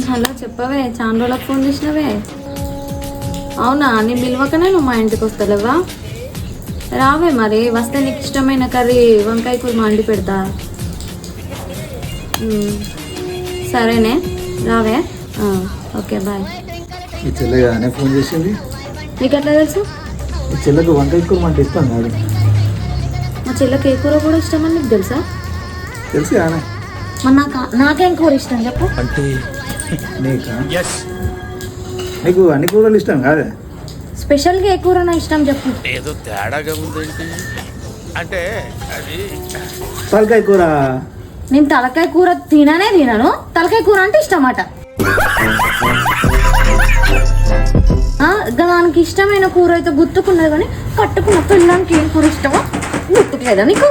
Hello చెప్పవే, చాలా రోజులకు ఫోన్ చేసినవే. అవునా, నీ పిలవకనే నువ్వు మా ఇంటికి వస్తలేవా? రావే మరి, వస్తే నీకు ఇష్టమైన కర్రీ వంకాయ కూర వండి పెడతా. సరేనే, రావే. Okay bye. ఈ చెల్లెగానే ఫోన్ చేసింది. నీకు ఎట్లా తెలుసు? ఈ చెల్లెకు వంకాయ కూర అంటే ఇష్టం కాదు. మా చెల్లెకి ఏ కూర కూడా ఇష్టం అని నీకు తెలుసా? తెలుసు కానీ మరి నాకేం కూర ఇష్టం చెప్పు. అంటే నీకు అన్ని కూరలు ఇష్టం కాదే? స్పెషల్గా ఏ కూర నా ఇష్టం చెప్పు. ఏదో తేడాగా ఉందేంటి అంటే అది తలకాయ కూర. నేను తలకాయ కూర తినను. తలకాయ కూర అంటే ఇష్టమాట. దానికి ఇష్టమైన కూర అయితే గుర్తుకున్నది, కానీ కట్టుకున్న పిల్లలకి ఏం కూర ఇష్టమో గుర్తుకులేదా నీకు?